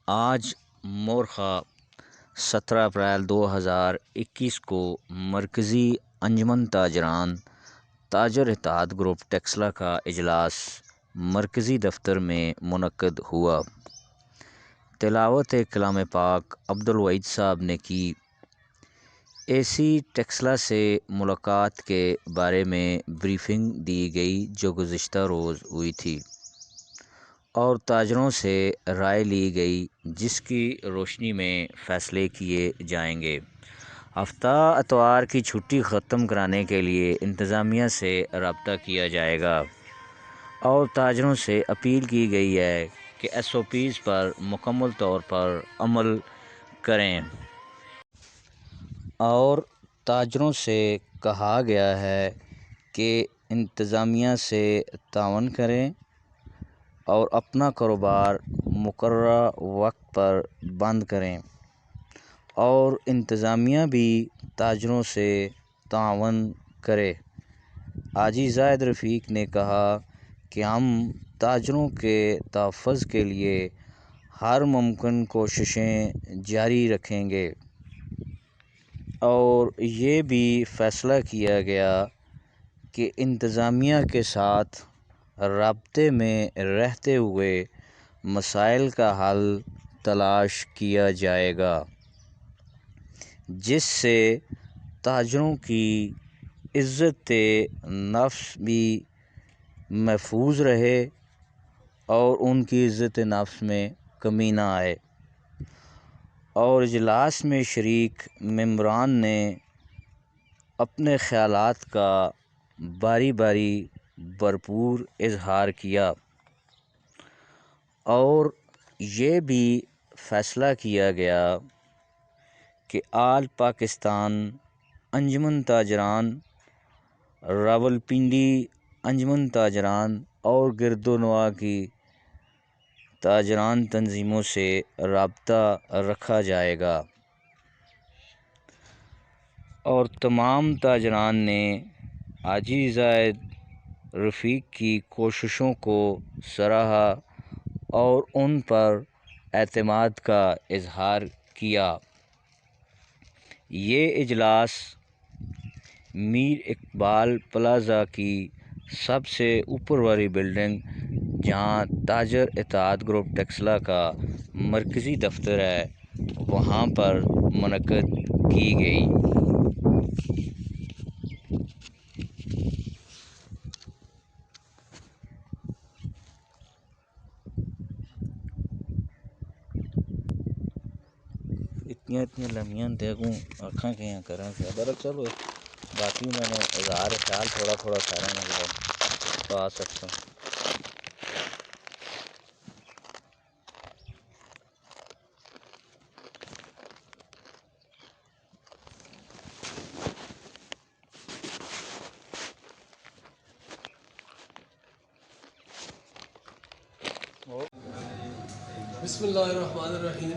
آج مورخہ 17 اپریل 2021 کو مرکزی انجمن تاجران تاجر اتحاد گروپ ٹیکسلا کا اجلاس مرکزی دفتر میں منعقد ہوا۔ تلاوت کلام پاک عبدالوحید صاحب نے کی۔ اے سی ٹیکسلا سے ملاقات کے بارے میں بریفنگ دی گئی جو گزشتہ روز ہوئی تھی اور تاجروں سے رائے لی گئی جس کی روشنی میں فیصلے کیے جائیں گے۔ ہفتہ اتوار کی چھٹی ختم کرانے کے لیے انتظامیہ سے رابطہ کیا جائے گا اور تاجروں سے اپیل کی گئی ہے کہ ایس او پیز پر مکمل طور پر عمل کریں اور تاجروں سے کہا گیا ہے کہ انتظامیہ سے تعاون کریں اور اپنا کاروبار مقررہ وقت پر بند کریں، اور انتظامیہ بھی تاجروں سے تعاون کرے۔ حاجی زاہد رفیق نے کہا کہ ہم تاجروں کے تحفظ کے لیے ہر ممکن کوششیں جاری رکھیں گے اور یہ بھی فیصلہ کیا گیا کہ انتظامیہ کے ساتھ رابطے میں رہتے ہوئے مسائل کا حل تلاش کیا جائے گا جس سے تاجروں کی عزت نفس بھی محفوظ رہے اور ان کی عزت نفس میں کمی نہ آئے۔ اور اجلاس میں شریک ممبران نے اپنے خیالات کا باری باری بھرپور اظہار کیا اور یہ بھی فیصلہ کیا گیا کہ آل پاکستان انجمن تاجران، راولپنڈی انجمن تاجران اور گرد و نواح کی تاجران تنظیموں سے رابطہ رکھا جائے گا اور تمام تاجران نے حاجی زاہد رفیق کی کوششوں کو سراہا اور ان پر اعتماد کا اظہار کیا۔ یہ اجلاس میر اقبال پلازا کی سب سے اوپر والی بلڈنگ جہاں تاجر اتحاد گروپ ٹیکسلا کا مرکزی دفتر ہے وہاں پر منعقد کی گئی۔ اتنی لمیاں دیکھوں آنکھاں کہیں کریں کہ ادھر چلو باقی میں نے اظہار خیال تھوڑا تھوڑا سارے مطلب تو آ سکتا ہوں۔ بسم اللہ الرحمن الرحیم۔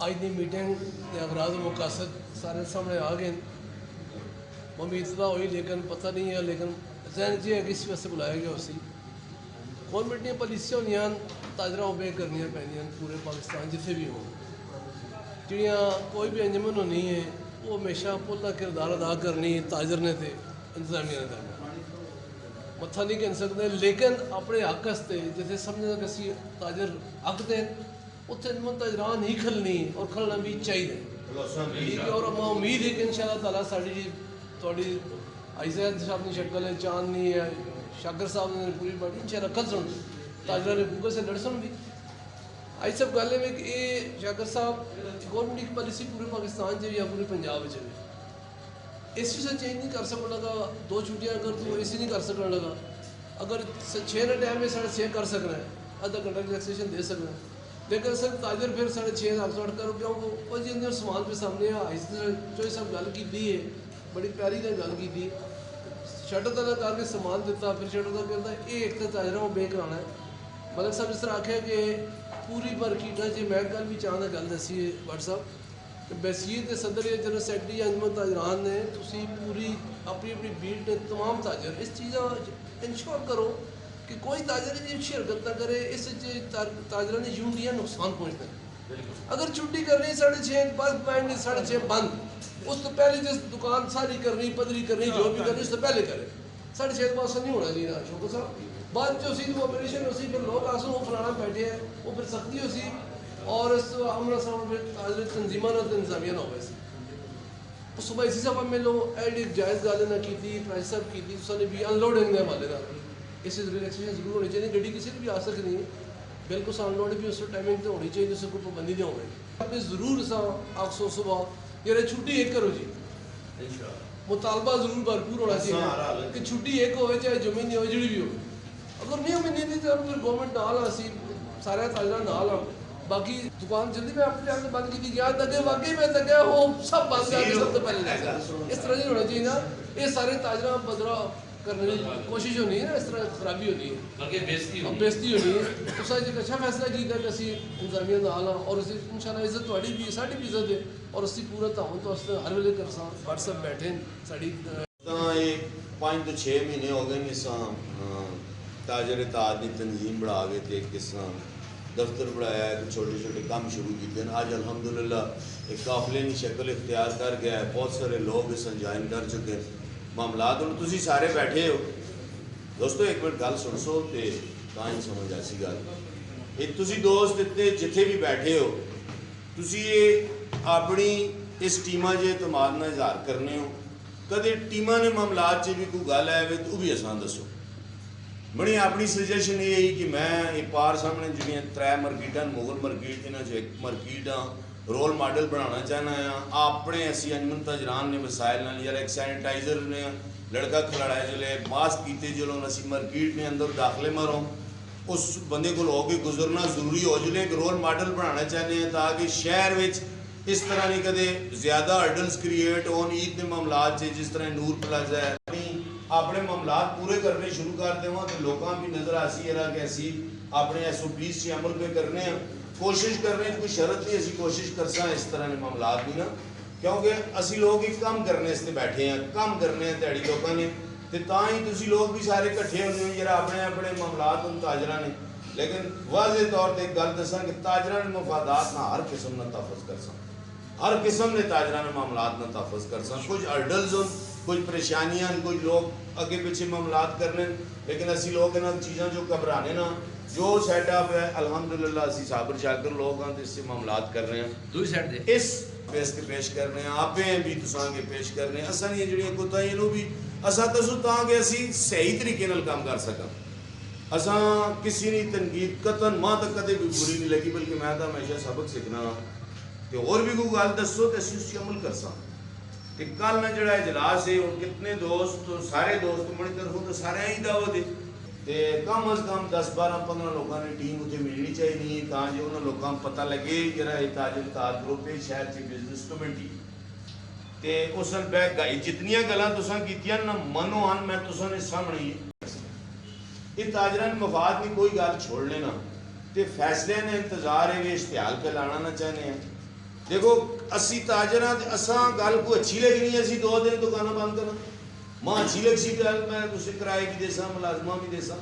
آج دی میٹنگ کے اغراض و مقاصد سارے سامنے آ گئے۔ ممی اطلاع ہوئی لیکن پتہ نہیں ہے، لیکن ذہن جی ہے کہ اس واسطے بلایا گیا اسی گورنمنٹ نے پالیسیاں ہونیاں تاجروں اوبے کرنیاں پینیاں پورے پاکستان جتنے بھی ہوں، جڑیاں کوئی بھی انجمن ہونی ہے وہ ہمیشہ پورا کردار ادا کرنی تاجر نے تے انتظامیہ نے درمیان متھا نہیں کہہ سکتے، لیکن اپنے حق واسطے جیسے سمجھنا کہ اسی تاجر حق دیں اتنے انجمن تاجران ہی کھلنی اور کھلنا بھی چاہیے ٹھیک ہے۔ اور میں امید ہے کہ ان شاء اللہ تعالیٰ ساری جی تھوڑی عزت صاحب کی شکل ہے، چاندنی ہے، شاکر صاحب نے پوری بڑی ان شاء اللہ کل سن تاجرہ نے بوکے سے لڑ سن بھی آئی سب گل ہے کہ یہ شاکر صاحب گورنمنٹ کی پالیسی پورے پاکستان سے یا پورے پنجاب سے اے سی سے چینج نہیں کر سکنے لگا، 2 چھٹیاں اگر تو اے سی نہیں کر سکنے لگا، اگر 6 کا ٹائم ہے 6:30 کر سکنا ہے، آدھا گھنٹہ ریلیکسیشن دے سکنا ہے، لیکن سر تاجر پھر 6:30 8 کرو کیوں وہ جی اندر سامان پہ سامنے جو سب گل کی ہے بڑی پیاری نے گل کی شٹر تک کر کے سامان دیتا، پھر شٹر تک کہتا ہے یہ ایک تو تاجروں بے کرانا ہے۔ ملک صاحب اس طرح آخیا کہ پوری مارکیٹ جی میں گل بھی چاہتا گل دسی ہے واٹس ایپ کہ بحثیت کے صدر یا جنرل سیکرٹری یا انجمن تاجران نے تسی پوری اپنی اپنی بیٹ نے تمام تاجر اس چیزاں انشور کرو کہ کوئی تاجر یہ شرکت نہ کرے، اس سے تاجران نے یوں کیا نقصان پہنچتا ہے۔ اگر چھٹی کرنی 6:30 بس بینڈ 6:30 بند، اس تو پہلے جس دکان ساری کرنی پدری کرنی جو بھی کرنی اس سے پہلے کرے، 6:30 بعد نہیں ہونا چاہیے شوکت صاحب۔ بعد جو سی وہ آپریشن ہو سی پھر لوگ آسوں وہ فلانا بیٹھے ہیں وہ پھر سختی ہو سی اور اس عملہ سامنے پھر تاجر تنظیمہ نہ انتظامیہ نہ ہوئے سی۔ صبح اسی صاحب میں لو ایک جائز گالے نہ کی تھی پرائز صاحب کی تھی اس نے بھی ان لوڈنگ دے والے نہ اس سے ریلیکسیشن ضرور ہونی چاہیے، گڈی کسی بھی آ سکتی ہے بالکل ان لوڈ بھی اس ٹائمنگ تو ہونی چاہیے جس سے کوئی پابندی نہیں ہوگی۔ آپ نے ضرور سا آپ سو صبح یہ چھٹی ایک کرو جی، مطالبہ ضرور بھرپور ہونا چاہیے کہ چھٹی ایک ہوئے چاہے جمعے نہیں ہوئے جڑی بھی ہو، اگر نہیں ہمیں نہیں تو پھر گورنمنٹ نال سی سارے تاجران نال آ باقی دکان جلدی میں اپنے ٹائم سے بند کی تھی گیا لگے واقعی میں لگے وہ سب بند کر کے سب سے پہلے لے گیا، اس طرح نہیں ہونا چاہیے نا، یہ سارے تاجران بدرا کرنے کی کوشش ہونی ہے نا، اس طرح خرابی ہونی ہے بےزتی ہونی ہے۔ تو سر ایک اچھا فیصلہ کیا کہ اسی انتظامیہ نال ہاں اور اسی ان شاء اللہ عزت تھوڑی بھی ساری بھی عزت ہے اور اسی پورا تعاون تو اس ہر ویلے کر سا واٹس ایپ بیٹھے ساری 5 تو 6 مہینے ہو گئے اس تاجر اتحاد نے تنظیم بڑھا گئے تھے، کس دفتر بڑھایا ہے، چھوٹے چھوٹے کام شروع کیتے ہیں۔ آج الحمدللہ ایک قافلے کی شکل اختیار کر گیا ہے، بہت سارے لوگ اس انجائن کر چکے ہیں معاملات۔ اور تسی سارے بیٹھے ہو دوستو ایک منٹ گل سن سو تے تائیں سمجھ ایسی گل ایک تسی دوست اتنے جتھے بھی بیٹھے ہو تسی یہ اپنی اس ٹیمہ جے اعتماد نہ اظہار کرنے ہو، کدے ٹیمہ نے معاملات چ بھی کوئی گل ہے تو بھی آسان دسو۔ بڑی اپنی سجیشن یہ ہے کہ میں یہ پار سامنے جڑیاں 3 مارکیٹاں مغل مارکیٹ انہاں چ ایک مارکیٹ رول ماڈل بنانا چاہنا ہاں اپنے اسی انجمن تاجران نے وسائل نال یار ایک سینیٹائزر نے لڑکا کھڑا ہے جلے ماسک کیتے جلوں اسی مارکیٹ نے اندر داخلے ماروں اس بندے کو ہو کے گزرنا ضروری ہو جلے ایک رول ماڈل بنانا چاہنے ہیں تاکہ شہر وچ اس طرح نہیں کدے زیادہ ہرڈلز کریٹ ہون عید کے معاملات سے جس طرح نور پلازا ہے اپنے معاملات پورے کرنے شروع کر دیں تو لوگوں بھی نظر آسی ہے کہ اسی اپنے ایس او پیز سے عمل پہ کرنے ہیں کوشش کرنے کوئی شرط نہیں اسی کوشش کرساں اس طرح کے معاملات بھی نا کیونکہ اسی لوگ ہی کم کرنے اس بیٹھے ہیں کم کرنے ہیں تیڑی لوگوں نے تو تاں ہی تسی لوگ بھی سارے کٹھے ہونے ہیں جرا اپنے اپنے معاملات ان تاجران نے لیکن واضح طور پہ ایک گل دساں کہ تاجران مفادات نہ ہر قسم نہ تحفظ کرساں ہر قسم نے تاجران معاملات نہ تحفظ کرساں کچھ ہرڈلز ہوں کچھ پریشانیاں کچھ لوگ اگے پیچھے معاملات کرنے لیکن اسی لوگ انہاں چیزاں جو گھبرانے نا جو سیٹ اپ ہے الحمدللہ اسی صابر شاکر لوگ ہیں تو اس سے معاملات کر رہے ہیں دوسری سائڈ دے اس پیش کے پیش کر رہے ہیں آپیں بھی تساں کے پیش کر رہے ہیں اساں یہ جڑیاں کوتاہیاں نو بھی اساں تسو تاں کہ اسی صحیح طریقے نال کام کر سکاں اساں کسی نے تنقید قطن ماں تک کدے بھی بری نہیں لگی بلکہ میں تو ہمیشہ سبق سیکھنا کہ اور بھی کوئی گل دسو تو اسی اس عمل کرساں کہ کل نہ جڑا اجلاس ہے اور کتنے دوست سارے دوست بڑی طرفوں تو سارے ہی دعوت ہے تے کم از کم 10-12-15 لوگوں نے ٹیم اتنے ملنی چاہیے تاں جو انہوں لوگوں کو پتہ لگے جڑا یہ تاجر اتحاد گروپ ہے شہر سے بزنس کمیٹی تے اس جتنیاں گلاں تساں کیتیاں نہ منو ان میں تساں نے سامنے یہ تاجران مفاد نہیں کوئی گل چھوڑ لینا تے فیصلے نے انتظار ہے وہ اشتعال پہ لانا نہ چاہنے ہیں دیکھو اسی تاجران اساں گل کو اچھی لگنی ہے اسی 2 دن دکانہ بند کرنا ماں اچھی لگ سی گل میں تسے کرائے بھی دے ساں ملازمہ بھی دے ساں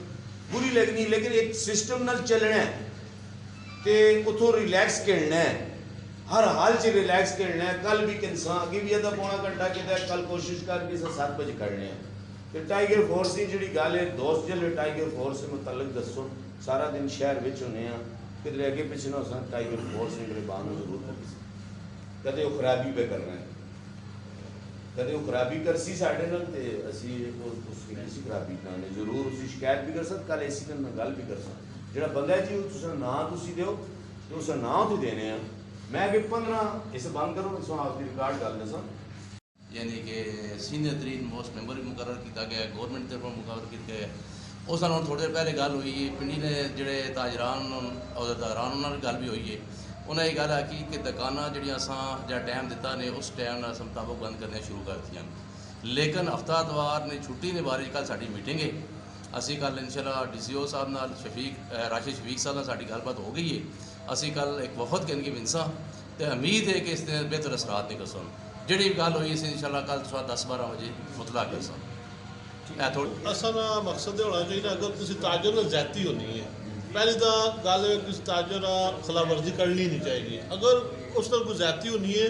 بری لگنی لیکن ایک سسٹم نال چلنا ہے تے اتھوں ریلیکس کھیلنا ہے ہر حال سے ریلیکس کھیلنا ہے کل بھی انسان اگے بھی آدھا پونا گھنٹہ کہتا ہے کل کوشش کر کے 7 بجے کھڑنے ہیں کہ ٹائیگر فورس کی جڑی گل ہے دوست جلے ٹائیگر فورس سے متعلق دسو سارا دن شہر وچ ہونے ہیں کدھر اگے پیچھے نہ ہو سن ٹائیگر فورس نے گریبان ضرور کرنی کدے وہ خرابی پہ کرنا ہے کدے وہ خرابی کرسی ساڈے نال تے اسی اس کی کسی خرابی نہ ضرور اسی شکایت بھی کر سکتے کل اسی نال گل بھی کر سکتے جڑا بندہ ہے جی تساں نام تسی دیو تو اس نام تے دینے ہیں میں کہ 15 اس بند کرو اس آپ کی ریکارڈ کر دساں یعنی کہ سینئر ترین موسٹ ممبر بھی مقرر کیا گیا ہے گورنمنٹ طرف مقرر کیا گیا ہے اس نال تھوڑی دیر پہلے گل ہوئی ہے پنڈی نے جڑے تاجران عہدیداران انہاں نال گل بھی ہوئی ہے انہیں یہ گل آکی کہ دکاناں جڑیاں اساں جہاں ٹائم دیتا نے اس ٹائم نال مطابق بند کرنے شروع کر دیا لیکن ہفتہ اتوار نے چھٹی نے بارے کل ساری میٹنگ ہے اسی کل انشاءاللہ ڈی سی او صاحب نال راشد شفیق صاحب نال ساری گل بات ہو گئی ہے اسی کل ایک وفد کے انگی ونساں تے امید ہے کہ اس نے بہتر اثرات نکل سن جڑی گل ہوئی اسی انشاءاللہ کل صبح 10-12 بجے مطلع کر سن ਇਹ ਥੋੜ੍ਹੀ ਅਸਾਂ ਦਾ ਮਕਸਦ ਇਹ ਹੋਣਾ ਚਾਹੀਦਾ ਅਗਰ ਕਿਸੇ ਤਾਜਰ ਨਾਲ ਜ਼ਿਆਦਤੀ ਹੋਣੀ ਹੈ ਪਹਿਲੀ ਤਾਂ ਗੱਲ ਹੈ ਕਿ ਤਾਜਰ ਨਾਲ ਖਿਲਾਫਵਰਜ਼ੀ ਕਰਨੀ ਨਹੀਂ ਚਾਹੀਦੀ ਅਗਰ ਉਸ ਨਾਲ ਕੋਈ ਜ਼ਿਆਦਤੀ ਹੋਣੀ ਹੈ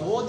2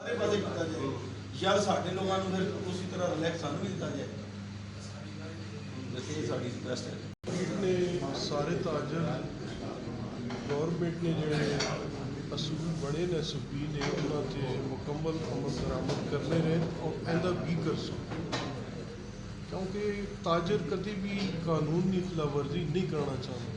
ਸਾਰੇ ਪਾਸੇ ਕੀਤਾ ਜਾਏ ਯਾਰ ਸਾਡੇ ਲੋਕਾਂ ਨੂੰ ਫਿਰ ਉਸੇ ਤਰ੍ਹਾਂ ਰਿਲੈਕਸ ਸਾਨੂੰ ਵੀ ਦਿੱਤਾ ਜਾਏ ਵੈਸੇ ਸਾਡੀ ਰਿਕੁਐਸਟ ਹੈ ਨੇ ਸਾਰੇ ਤਾਜਰ ਗੌਰਮੈਂਟ ਨੇ ਜਿਹੜੇ ਅਸੂਲ ਬੜੇ ਨੇ ਸੁਬੀ ਨੇ ਉਹਨਾਂ 'ਤੇ ਮੁਕੰਮਲ ਅਮਲ ਦਰਾਮਦ ਕਰਨੇ ਨੇ ਔਰ ਇਹਦਾ ਵੀ ਕਰ ਸੋ ਕਿਉਂਕਿ ਤਾਜਰ ਕਦੇ ਵੀ ਕਾਨੂੰਨ ਦੀ ਖਿਲਾਫਵਰਜ਼ੀ ਨਹੀਂ ਕਰਨਾ ਚਾਹੁੰਦੇ